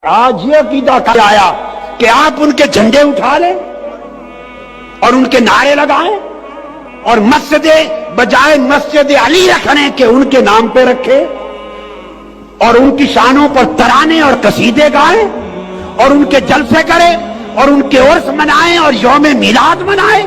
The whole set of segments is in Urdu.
آج یہ عقیدہ آیا کہ آپ ان کے جھنڈے اٹھا لیں اور ان کے نعرے لگائیں اور مسجد بجائے مسجد علی رکھنے کے ان کے نام پہ رکھے اور ان کی شانوں پر ترانے اور قصیدے گائیں اور ان کے جلسے کرے اور ان کے عرس منائیں اور یوم میلاد منائیں.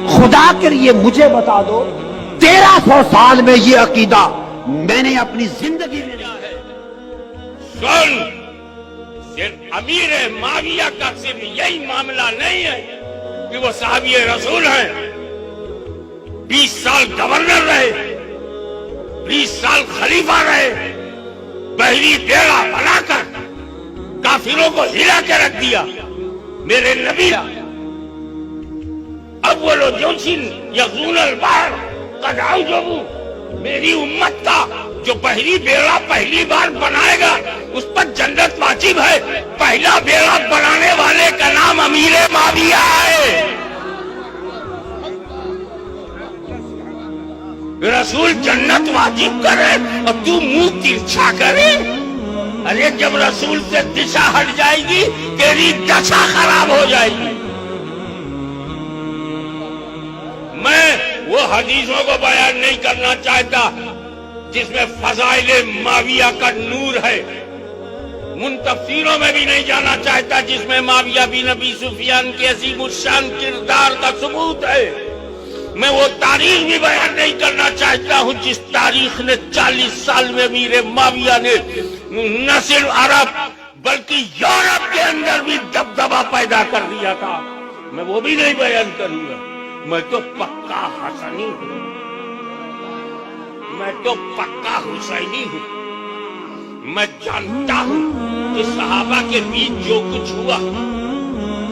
خدا کے لیے مجھے بتا دو 1300 سال میں یہ عقیدہ میں نے اپنی زندگی میں نہیں ہے. سن، صرف امیر معاویہ کا صرف یہی معاملہ نہیں ہے کہ وہ صحابی رسول ہیں. 20 سال گورنر رہے، 20 سال خلیفہ رہے، بحری ڈیرا بنا کر کافروں کو ہلا کے رکھ دیا. میرے نبی اول جوشن یغزون البحر قد عوجبوا، میری امت کا جو بحری بیڑا پہلی بار بنائے گا اس پر جنت واجب ہے. پہلا بیڑا بنانے والے کا نام امیر معاویہ ہے. رسول جنت واجب کرے اور تو منہ ترچھا کرے. ارے جب رسول سے دشا ہٹ جائے گی تیری دشا خراب ہو جائے گی. میں وہ حدیثوں کو بیان نہیں کرنا چاہتا جس میں فضائل معاویہ کا نور ہے. ان تفسیروں میں بھی نہیں جانا چاہتا جس میں معاویہ بن ابی سفیان کے عظیم الشان کردار کا ثبوت ہے. میں وہ تاریخ بھی بیان نہیں کرنا چاہتا ہوں جس تاریخ نے 40 سال میں امیر معاویہ نے نہ صرف عرب بلکہ یورپ کے اندر بھی دبدبہ پیدا کر دیا تھا. میں وہ بھی نہیں بیان کروں گا. میں تو پکا حسنی ہوں، میں تو پکا حسینی ہوں. میں جانتا ہوں کہ صحابہ کے بیچ جو کچھ ہوا،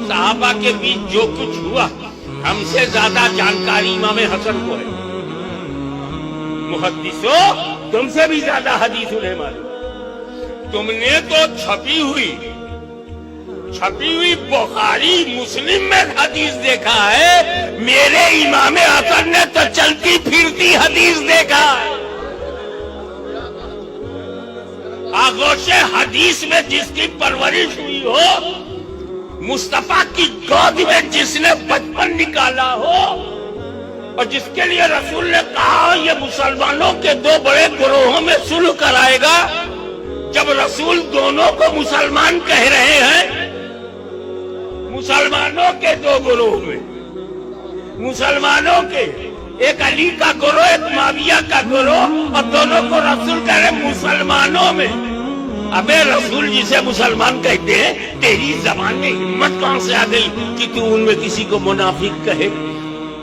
صحابہ کے بیچ جو کچھ ہوا، ہم سے زیادہ جانکاری امام حسن کو ہے. محدثو تم سے بھی زیادہ حدیث انہیں معلوم. تم نے تو چھپی ہوئی بخاری مسلم میں حدیث دیکھا ہے، میرے امام حسن نے تو چلتی پھرتی حدیث دیکھا ہے. آغوش حدیث میں جس کی پرورش ہوئی ہو، مصطفیٰ کی گود میں جس نے بچپن نکالا ہو، اور جس کے لیے رسول نے کہا یہ مسلمانوں کے 2 بڑے گروہوں میں صلح کرائے گا. جب رسول دونوں کو مسلمان کہہ رہے ہیں، مسلمانوں کے 2 گروہ میں، مسلمانوں کے ایک علی کا گروہ ایک معاویہ کا گروہ، اور دونوں کو رسول کہہ رہے مسلمانوں میں. ابے رسول جسے مسلمان کہتے ہیں، تیری زبان میں ہمت کہاں سے آ گئی کہ تو ان میں کسی کو منافق کہے،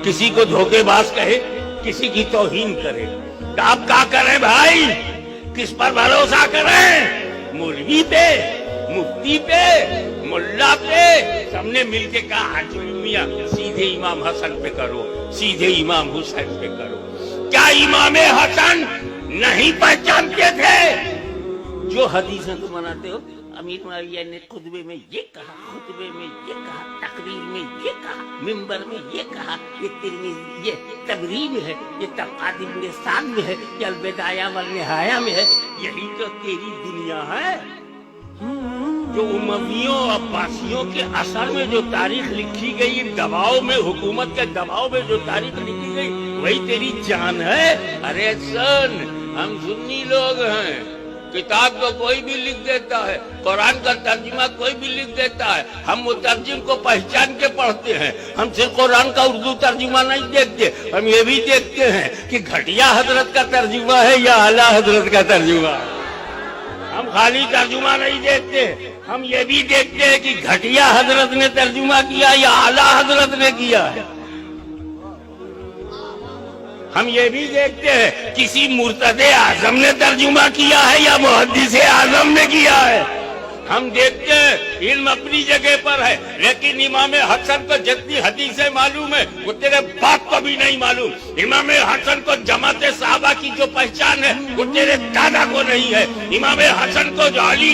کسی کو دھوکے باز کہے، کسی کی توہین کرے؟ تو آپ کیا کریں بھائی؟ کس پر بھروسہ کریں؟ مولوی پہ، مفتی پہ، ملا پہ؟ سب نے مل کے کہا حاجی میاں سیدھے امام حسن پہ کرو، سیدھے امام حسین پہ کرو. کیا امام حسن نہیں پہچانتے تھے؟ جو حدیثیں تم مناتے ہو، امیر معاویہ نے خطبے میں یہ کہا، خطبے میں یہ کہا، تقریر میں یہ کہا، منبر میں یہ کہا، یہ ترمذی، یہ تبریب ہے، یہ طبقات ابن سعد میں ہے، یہ البدایہ والنہایہ میں ہے. یہی تو تیری دنیا ہے. جو امویوں عباسیوں کے اثر میں جو تاریخ لکھی گئی، دباؤ میں، حکومت کے دباؤ میں جو تاریخ لکھی گئی، وہی تیری جان ہے. ارے سن، ہم سنی لوگ ہیں. کتاب کو کوئی بھی لکھ دیتا ہے، قرآن کا ترجمہ کوئی بھی لکھ دیتا ہے، ہم مترجم کو پہچان کے پڑھتے ہیں. ہم صرف قرآن کا اردو ترجمہ نہیں دیکھتے، ہم یہ بھی دیکھتے ہیں کہ گھٹیا حضرت کا ترجمہ ہے یا اعلیٰ حضرت کا ترجمہ ہے. ہم خالی ترجمہ نہیں دیکھتے، ہم یہ بھی دیکھتے ہیں کہ گھٹیا حضرت نے ترجمہ کیا یا اعلیٰ حضرت نے کیا ہے. ہم یہ بھی دیکھتے ہیں کسی مرتد اعظم نے ترجمہ کیا ہے یا محدث اعظم نے کیا ہے. ہم دیکھتے ہیں علم اپنی جگہ پر ہے، لیکن امام حسن کو جتنی حدیثیں معلوم ہے وہ تیرے باپ کو بھی نہیں معلوم. امام حسن کو جماعت صحابہ کی جو پہچان ہے وہ تیرے دادا کو نہیں ہے. امام حسن کو جو علی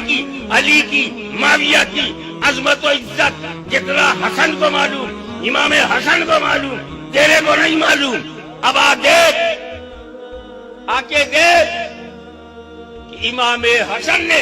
کی معاویہ کی عظمت و عزت جتنا حسن کو معلوم، امام حسن کو معلوم، تیرے کو نہیں معلوم. اب آ کے دیکھ کہ امام حسن نے